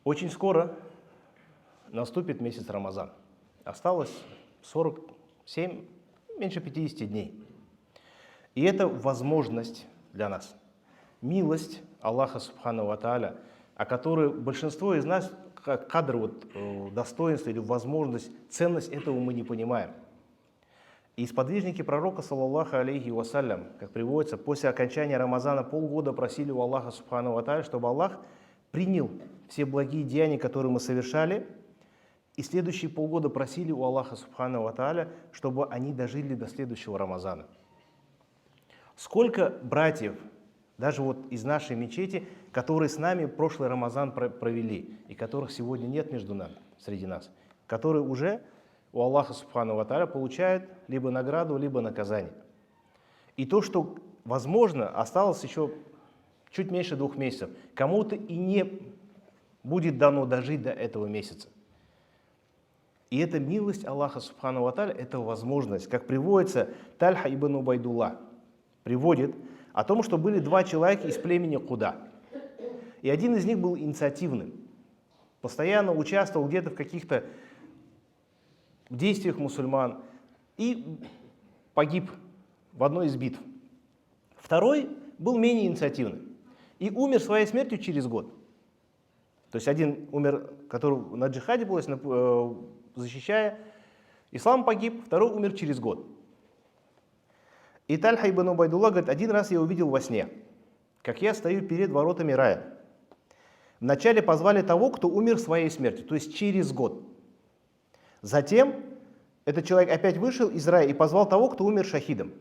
Очень скоро наступит месяц Рамазан. Осталось 47, меньше 50 дней. И это возможность для нас, милость Аллаха Субхану ва Тааля, о которой большинство из нас, как кадр, достоинство или возможность, ценность этого мы не понимаем. И сподвижники пророка, саллаллаху алейхи вассалям, как приводится, после окончания Рамазана полгода просили у Аллаха Субхану ва Тааля, чтобы Аллах принял все благие деяния, которые мы совершали, и следующие полгода просили у Аллаха Субхану ва Тааля, чтобы они дожили до следующего Рамазана. Сколько братьев, даже из нашей мечети, которые с нами прошлый Рамазан провели, и которых сегодня нет между нами, среди нас, которые уже у Аллаха Субхану ва Тааля получают либо награду, либо наказание. И то, что, возможно, осталось еще чуть меньше 2 месяцев, кому-то и не будет дано дожить до этого месяца. И это милость Аллаха Субхану ва Тааля, это возможность. Как приводится, Тальха ибн Убайдулла приводит о том, что были 2 человека из племени Куда. И один из них был инициативным, постоянно участвовал где-то в каких-то действиях мусульман и погиб в одной из битв. Второй был менее инициативным и умер своей смертью через год. То есть один умер, который на джихаде был, защищая ислам, погиб, второй умер через год. И Тальха ибн Убайдулла говорит: один раз я увидел во сне, как я стою перед воротами рая. Вначале позвали того, кто умер своей смертью, то есть через год. Затем этот человек опять вышел из рая и позвал того, кто умер шахидом.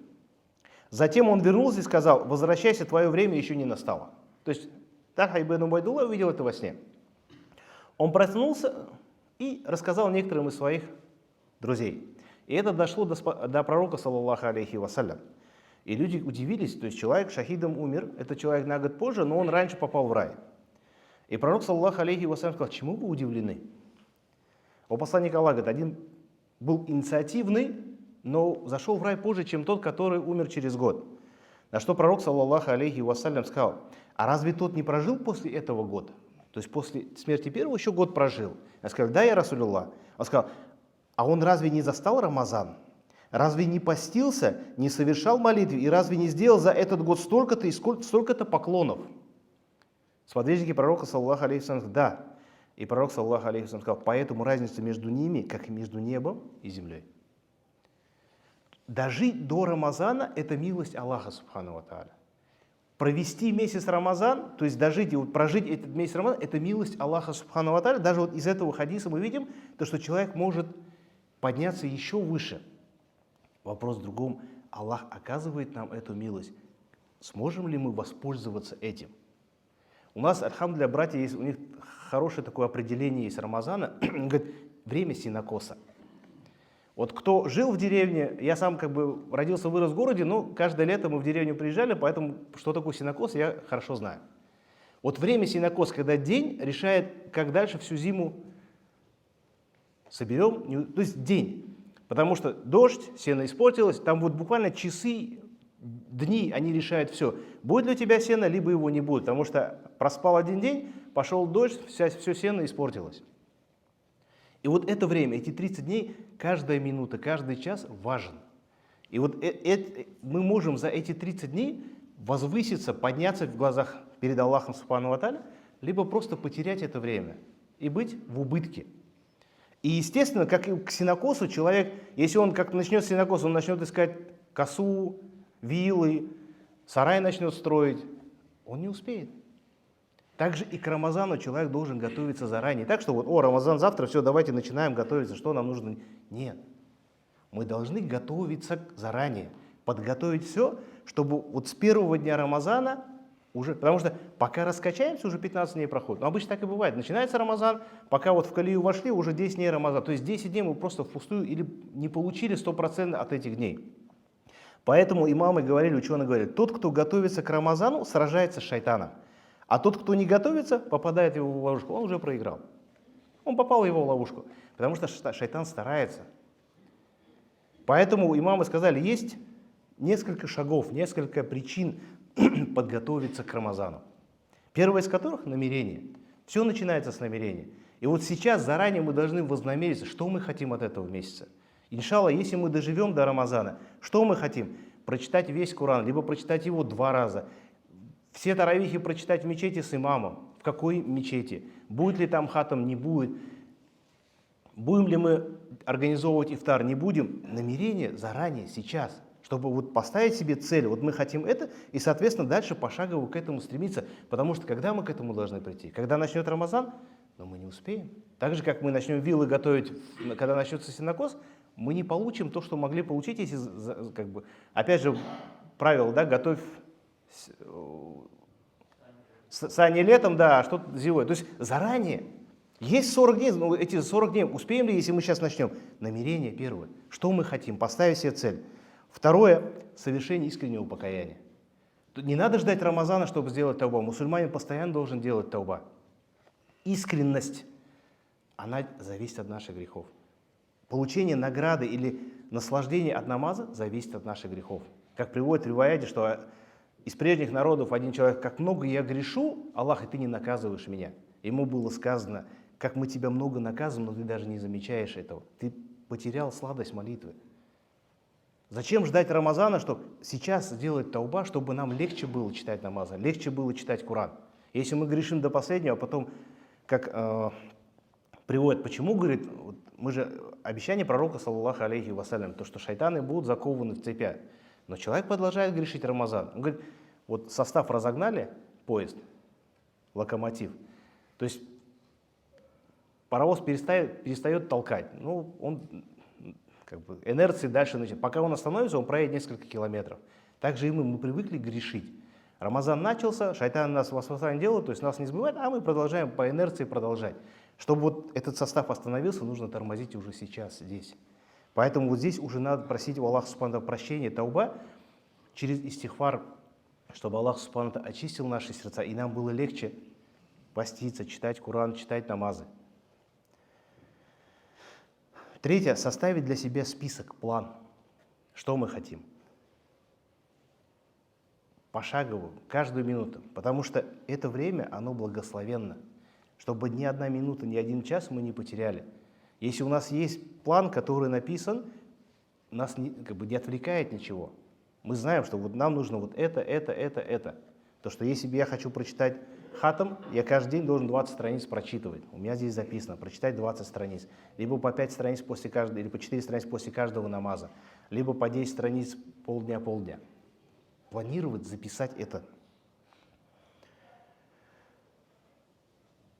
Затем он вернулся и сказал: возвращайся, твое время еще не настало. То есть Тальха ибн Убайдулла увидел это во сне. Он проснулся и рассказал некоторым из своих друзей. И это дошло до пророка, саллаллаху алейхи вассалям. И люди удивились, то есть человек шахидом умер, это человек на год позже, но он раньше попал в рай. И пророк, саллаллаху алейхи вассалям, сказал: чему вы удивлены? У посланника Аллаха, говорит, один был инициативный, но зашел в рай позже, чем тот, который умер через год. На что пророк, саллаллаху алейхи вассалям, сказал: а разве тот не прожил после этого года? То есть после смерти первого еще год прожил. Я сказал: да, я Расулюллах. Он сказал: а он разве не застал Рамазан? Разве не постился, не совершал молитвы и разве не сделал за этот год столько-то и столько-то поклонов? Сподвижники пророка, саллаллаху алейхи вассалям, да. И пророк, саллаллаху алейхи вассалям, сказал: поэтому разница между ними, как и между небом и землей. Дожить до Рамазана – это милость Аллаха Субхану ва Тааля. Провести месяц Рамазан, то есть дожить и прожить этот месяц Рамазан – это милость Аллаха Субхану ва Тааля. Даже из этого хадиса мы видим, то, что человек может подняться еще выше. Вопрос в другом. Аллах оказывает нам эту милость. Сможем ли мы воспользоваться этим? У нас, альхамдулилля, братья, есть, у них хорошее такое определение есть Рамазана. Говорит, время сенокоса. Вот кто жил в деревне, я сам родился, вырос в городе, но каждое лето мы в деревню приезжали, поэтому что такое сенокос, я хорошо знаю. Вот время сенокос, когда день решает, как дальше всю зиму соберем, то есть день. Потому что дождь, сено испортилось, там буквально часы, дни, они решают все. Будет ли у тебя сено, либо его не будет. Потому что проспал один день, пошел дождь, все сено испортилось. И вот это время, эти 30 дней, каждая минута, каждый час важен. И вот мы можем за эти 30 дней возвыситься, подняться в глазах перед Аллахом Субхану ва Тааля, либо просто потерять это время и быть в убытке. И естественно, как и к сенокосу, человек, если он как начнет сенокос, он начнет искать косу, вилы, сарай начнет строить, он не успеет. Также и к Рамазану человек должен готовиться заранее. Так что Рамазан завтра, все, давайте начинаем готовиться, что нам нужно. Нет. Мы должны готовиться заранее, подготовить все, чтобы с первого дня Рамазана уже, потому что пока раскачаемся, уже 15 дней проходит. Но обычно так и бывает. Начинается Рамазан, пока в колею вошли, уже 10 дней Рамазан. То есть 10 дней мы просто впустую или не получили 100% от этих дней. Поэтому имамы говорили, ученые говорили, тот, кто готовится к Рамазану, сражается с шайтаном. А тот, кто не готовится, попадает в его ловушку, он уже проиграл. Он попал в его ловушку, потому что шайтан старается. Поэтому имамы сказали, есть несколько шагов, несколько причин подготовиться к Рамазану. Первое из которых – намерение. Все начинается с намерения. И вот сейчас заранее мы должны вознамериться, что мы хотим от этого месяца. Иншаллах, если мы доживем до Рамазана, что мы хотим? Прочитать весь Коран, либо прочитать его 2 раза. Все таравихи прочитать в мечети с имамом. В какой мечети? Будет ли там хатам, не будет. Будем ли мы организовывать ифтар, не будем. Намерение заранее, сейчас. Чтобы вот поставить себе цель, вот мы хотим это, и, соответственно, дальше пошагово к этому стремиться. Потому что когда мы к этому должны прийти? Когда начнет Рамазан? Но мы не успеем. Так же, как мы начнем вилы готовить, когда начнется сенокос, мы не получим то, что могли получить, если, как бы, опять же, правило, да, готовь сани летом, да, а что-то зимой. То есть заранее. Есть 40 дней, но эти 40 дней успеем ли, если мы сейчас начнем? Намерение первое. Что мы хотим? Поставить себе цель. Второе – совершение искреннего покаяния. Не надо ждать Рамазана, чтобы сделать тауба. Мусульманин постоянно должен делать тауба. Искренность, она зависит от наших грехов. Получение награды или наслаждение от намаза зависит от наших грехов. Как приводит в риваяте, что из прежних народов один человек: как много я грешу, Аллах, и ты не наказываешь меня. Ему было сказано: как мы тебя много наказываем, но ты даже не замечаешь этого. Ты потерял сладость молитвы. Зачем ждать Рамазана, чтобы сейчас сделать тауба, чтобы нам легче было читать намаза, легче было читать Коран? Если мы грешим до последнего, а потом, как приводят, почему, говорит, вот мы же обещание пророка, саллаллаху алейхи вассалям, то, что шайтаны будут закованы в цепи. Но человек продолжает грешить Рамазан. Он говорит, вот состав разогнали, поезд, локомотив, то есть паровоз перестает толкать. Ну, он как бы инерции дальше начинает. Пока он остановится, он проедет несколько километров. Также и мы привыкли грешить. Рамазан начался, шайтан нас васвасан делает, то есть нас не сбивает, а мы продолжаем по инерции продолжать. Чтобы вот этот состав остановился, нужно тормозить уже сейчас, здесь. Поэтому вот здесь уже надо просить у Аллаха субхану прощения, тауба, через истихфар, чтобы Аллах субхану очистил наши сердца, и нам было легче поститься, читать Коран, читать намазы. Третье, составить для себя список, план, что мы хотим. Пошагово, каждую минуту, потому что это время, оно благословенно, чтобы ни одна минута, ни один час мы не потеряли. Если у нас есть план, который написан, нас не отвлекает ничего. Мы знаем, что вот нам нужно вот это. То, что если я хочу прочитать хатам, я каждый день должен 20 страниц прочитывать. У меня здесь записано, прочитать 20 страниц. Либо по 5 страниц после каждого, или по 4 страницы после каждого намаза. Либо по 10 страниц полдня. Планировать, записать это.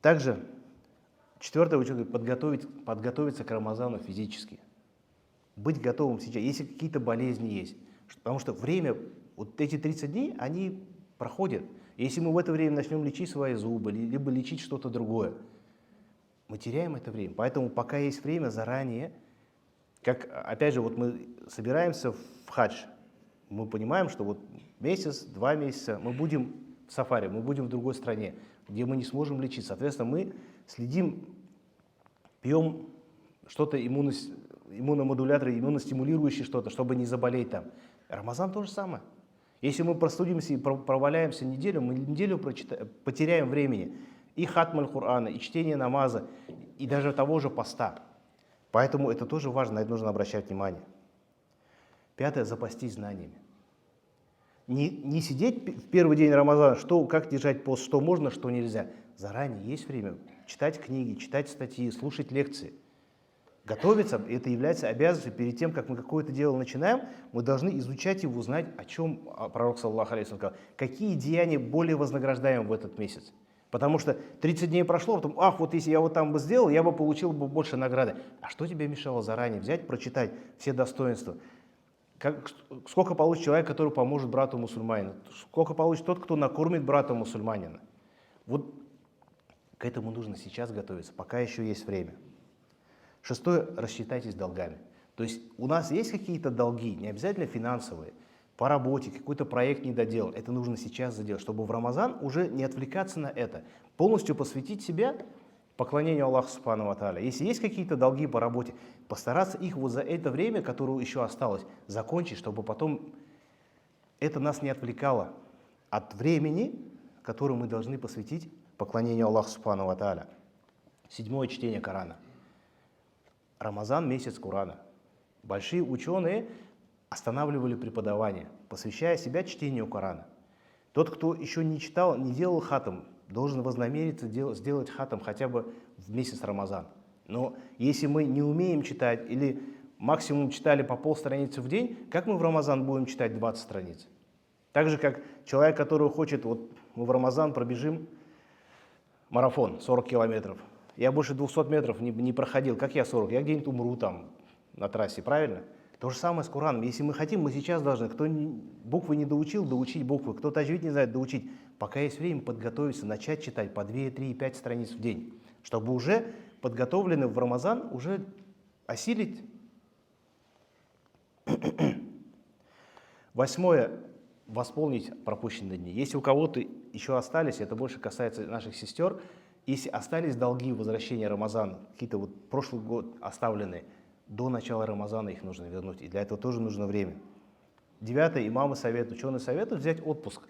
Также, четвертое, подготовиться к Рамазану физически. Быть готовым сейчас, если какие-то болезни есть. Потому что время, вот эти 30 дней, они проходят. Если мы в это время начнем лечить свои зубы, либо лечить что-то другое, мы теряем это время. Поэтому пока есть время, заранее, как, опять же, вот мы собираемся в хадж, мы понимаем, что вот месяц, 2 месяца мы будем в сафари, мы будем в другой стране, где мы не сможем лечить. Соответственно, мы следим, пьем что-то иммуномодуляторы, иммуностимулирующие что-то, чтобы не заболеть там. Рамазан то же самое. Если мы простудимся и проваляемся неделю, мы неделю потеряем времени. И хатм аль-Кур'ана, и чтение намаза, и даже того же поста. Поэтому это тоже важно, на это нужно обращать внимание. Пятое, запастись знаниями. Не сидеть в первый день Рамазана, как держать пост, что можно, что нельзя. Заранее есть время читать книги, читать статьи, слушать лекции. Готовиться, это является обязанностью. Перед тем, как мы какое-то дело начинаем, мы должны изучать его, знать, о чем пророк, саллаллаху алейхи ва саллям, сказал, какие деяния более вознаграждаем в этот месяц. Потому что 30 дней прошло, потом, вот если я вот там бы сделал, я бы получил бы больше награды. А что тебе мешало заранее взять, прочитать все достоинства? Сколько получит человек, который поможет брату мусульманину? Сколько получит тот, кто накормит брата мусульманина? Вот к этому нужно сейчас готовиться, пока еще есть время. Шестое, рассчитайтесь долгами. То есть у нас есть какие-то долги, не обязательно финансовые, по работе, какой-то проект не доделал. Это нужно сейчас заделать, чтобы в Рамазан уже не отвлекаться на это. Полностью посвятить себя поклонению Аллаху субхану ва тааля. Если есть какие-то долги по работе, постараться их вот за это время, которое еще осталось, закончить, чтобы потом это нас не отвлекало от времени, которое мы должны посвятить поклонению Аллаху Субхану ва Тааля. 7 чтение Корана. Рамазан – месяц Корана. Большие ученые останавливали преподавание, посвящая себя чтению Корана. Тот, кто еще не читал, не делал хатам, должен вознамериться сделать хатам хотя бы в месяц Рамазан. Но если мы не умеем читать или максимум читали по полстраницы в день, как мы в Рамазан будем читать 20 страниц? Так же, как человек, который хочет, вот мы в Рамазан пробежим марафон 40 километров. Я больше 200 метров не проходил. Как я 40? Я где-нибудь умру там на трассе, правильно? То же самое с Кораном. Если мы хотим, мы сейчас должны. Кто буквы не доучил, доучить буквы. Кто таджвид не знает, доучить. Пока есть время подготовиться, начать читать по 2, 3, 5 страниц в день. Чтобы уже подготовлены в Рамазан, уже осилить. 8. Восполнить пропущенные дни. Если у кого-то еще остались, это больше касается наших сестер, если остались долги возвращения Рамазана, какие-то вот прошлый год оставленные, до начала Рамазана их нужно вернуть. И для этого тоже нужно время. 9. Имамы советуют, ученые советуют взять отпуск.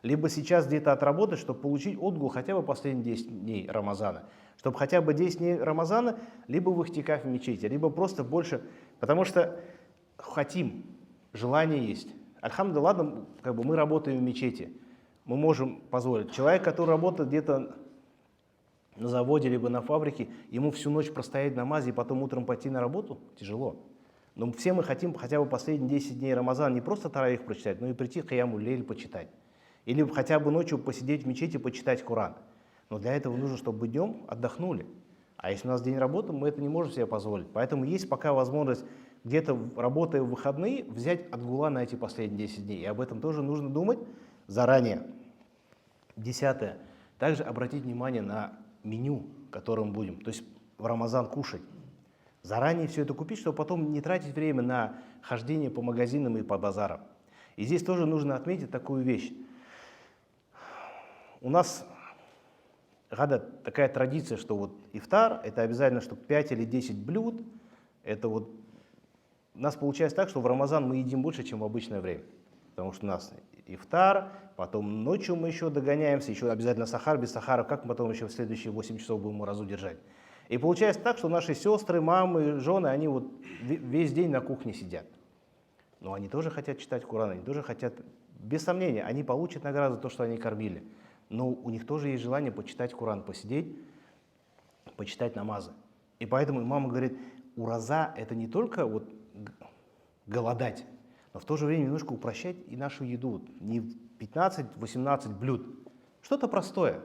Либо сейчас где-то отработать, чтобы получить отгул хотя бы последние 10 дней Рамазана. Чтобы хотя бы 10 дней Рамазана, либо в ихтикафе в мечети, либо просто больше. Потому что хотим, желание есть. Альхамдулилlah, ладно, как бы мы работаем в мечети. Мы можем позволить. Человек, который работает где-то на заводе, либо на фабрике, ему всю ночь простоять в намазе и потом утром пойти на работу, тяжело. Но все мы хотим хотя бы последние 10 дней Рамазана не просто таравих прочитать, но и прийти киямуль лейль почитать. Или хотя бы ночью посидеть в мечети, почитать Коран. Но для этого нужно, чтобы днем отдохнули. А если у нас день работы, мы это не можем себе позволить. Поэтому есть пока возможность где-то, работая в выходные, взять отгула на эти последние 10 дней. И об этом тоже нужно думать заранее. 10. Также обратить внимание на меню, которое мы будем, то есть в Рамазан кушать. Заранее все это купить, чтобы потом не тратить время на хождение по магазинам и по базарам. И здесь тоже нужно отметить такую вещь. У нас такая традиция, что вот ифтар, это обязательно, чтобы 5 или 10 блюд. Это вот у нас получается так, что в Рамазан мы едим больше, чем в обычное время. Потому что у нас ифтар, потом ночью мы еще догоняемся, еще обязательно сахар, без сахара, как мы потом еще в следующие 8 часов будем уразу держать. И получается так, что наши сестры, мамы, жены, они вот весь день на кухне сидят. Но они тоже хотят читать Коран, они тоже хотят, без сомнения, они получат награду за то, что они кормили. Но у них тоже есть желание почитать Коран, посидеть, почитать намазы. И поэтому мама говорит, ураза это не только вот голодать, но в то же время немножко упрощать и нашу еду. Не 15-18 блюд. Что-то простое.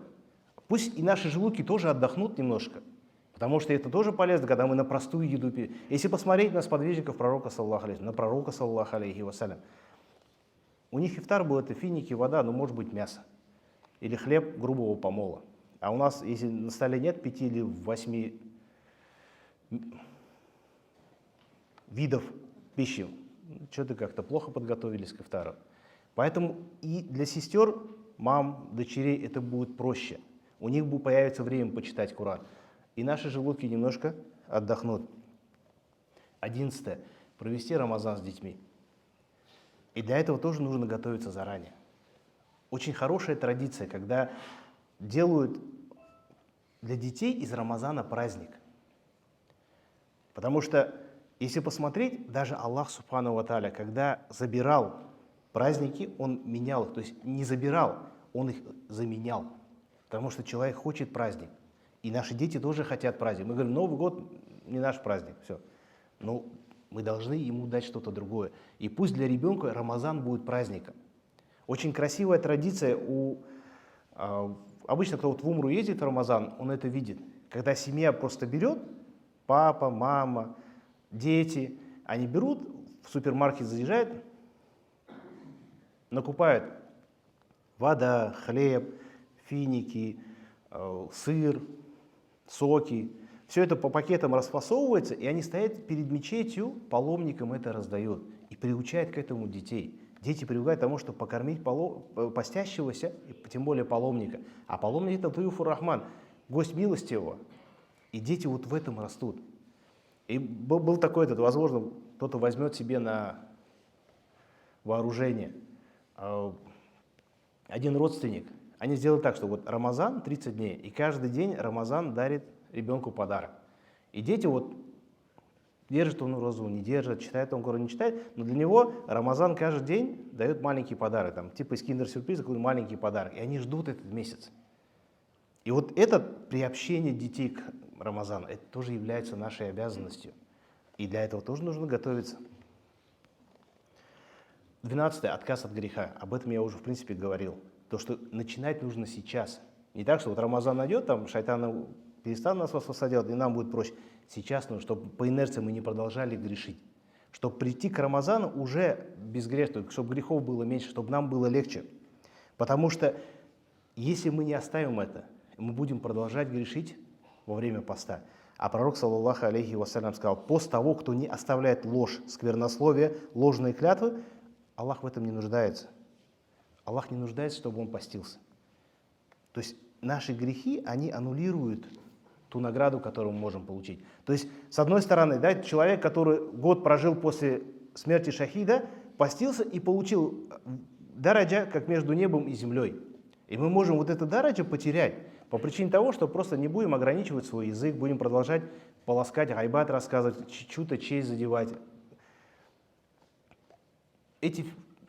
Пусть и наши желудки тоже отдохнут немножко. Потому что это тоже полезно, когда мы на простую еду пьем. Если посмотреть на сподвижников пророка, саллаллаху алейхи, на пророка, саллаллаху алейхи вассалям, у них ифтар был это финики, вода, но может быть мясо. Или хлеб грубого помола. А у нас, если на столе нет 5 или 8 видов пищи, что-то как-то плохо подготовились к ифтару. Поэтому и для сестер, мам, дочерей это будет проще. У них появится время почитать Коран. И наши желудки немножко отдохнут. 11. Провести Рамазан с детьми. И для этого тоже нужно готовиться заранее. Очень хорошая традиция, когда делают для детей из Рамазана праздник. Потому что, если посмотреть, даже Аллах Субхану ва Тааля, когда забирал праздники, Он менял их. То есть не забирал, Он их заменял. Потому что человек хочет праздник. И наши дети тоже хотят праздник. Мы говорим, Новый год не наш праздник. Все. Но мы должны ему дать что-то другое. И пусть для ребенка Рамазан будет праздником. Очень красивая традиция обычно, кто вот в Умру ездит в Рамазан, он это видит. Когда семья просто берет, папа, мама, дети, они берут, в супермаркет заезжают, накупают вода, хлеб, финики, сыр, соки. Все это по пакетам расфасовывается, и они стоят перед мечетью, паломникам это раздают. И приучают к этому детей. Дети привыкают к тому, чтобы покормить постящегося, и тем более паломника. А паломник это Туюфур Рахман, гость милостивого. И дети вот в этом растут. И был такой возможно, кто-то возьмет себе на вооружение. Один родственник, Они сделали так, что вот Рамазан 30 дней, и каждый день Рамазан дарит ребенку подарок. И дети вот держит он розу, не держит, читает он Коран, не читает, но для него Рамазан каждый день дает маленький подарок, там, типа из киндер-сюрприза какой-то маленький подарок, и они ждут этот месяц. И вот это приобщение детей к Рамазану, это тоже является нашей обязанностью. И для этого тоже нужно готовиться. 12. Отказ от греха. Об этом я уже, в принципе, говорил. То, что начинать нужно сейчас. Не так, что вот Рамазан найдет, там шайтан перестанет нас васваса делать, и нам будет проще. Сейчас нужно, чтобы по инерции мы не продолжали грешить. Чтобы прийти к Рамазану уже безгрешно, чтобы грехов было меньше, чтобы нам было легче. Потому что если мы не оставим это, мы будем продолжать грешить во время поста. А пророк, саллаллаху алейхи вассалям, сказал: пост того, кто не оставляет ложь, сквернословие, ложные клятвы, Аллах в этом не нуждается. Аллах не нуждается, чтобы он постился. То есть наши грехи, они аннулируют ту награду, которую мы можем получить. То есть, с одной стороны, да, человек, который год прожил после смерти шахида, постился и получил дараджа, как между небом и землей. И мы можем вот это дараджа потерять по причине того, что просто не будем ограничивать свой язык, будем продолжать полоскать, гайбат рассказывать, чью-то честь задевать.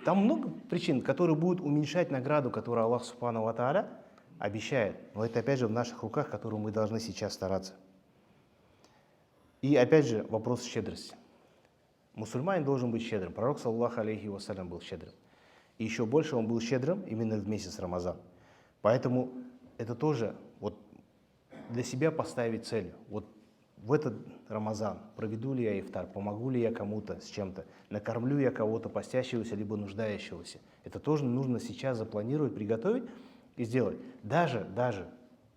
Там много причин, которые будут уменьшать награду, которую Аллах Субхану ва Тааля обещает. Но это опять же в наших руках, которую мы должны сейчас стараться. И опять же вопрос щедрости. Мусульманин должен быть щедрым. Пророк, саллаллаху алейхи вассалям, был щедрым. И еще больше он был щедрым именно в месяц Рамазан. Поэтому это тоже вот для себя поставить цель. Вот в этот Рамазан проведу ли я ифтар, помогу ли я кому-то с чем-то, накормлю я кого-то постящегося либо нуждающегося. Это тоже нужно сейчас запланировать, приготовить и сделать. Даже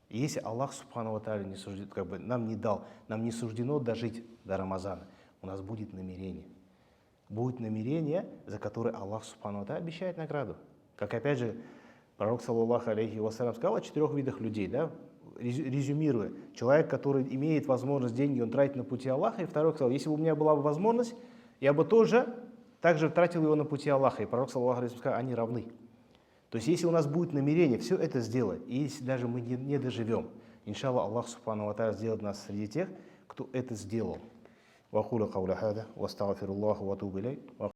если Аллах Субхану ва Тааля не сужден, нам не дал, нам не суждено дожить до Рамазана, у нас будет намерение. Будет намерение, за которое Аллах Субхану ва Тааля обещает награду. Как опять же пророк, саллаллаху алейхи вассалям, сказал о 4 видах людей, да? Резюмируя, человек, который имеет возможность деньги, он тратит на пути Аллаха, и второй сказал: если бы у меня была возможность, я бы также тратил его на пути Аллаха. И пророк, саллаллаху алейхи вассалям, сказал: они равны. То есть, если у нас будет намерение все это сделать, и если даже мы не доживем, иншаллах, Аллах Субхану ва Тааля сделает нас среди тех, кто это сделал.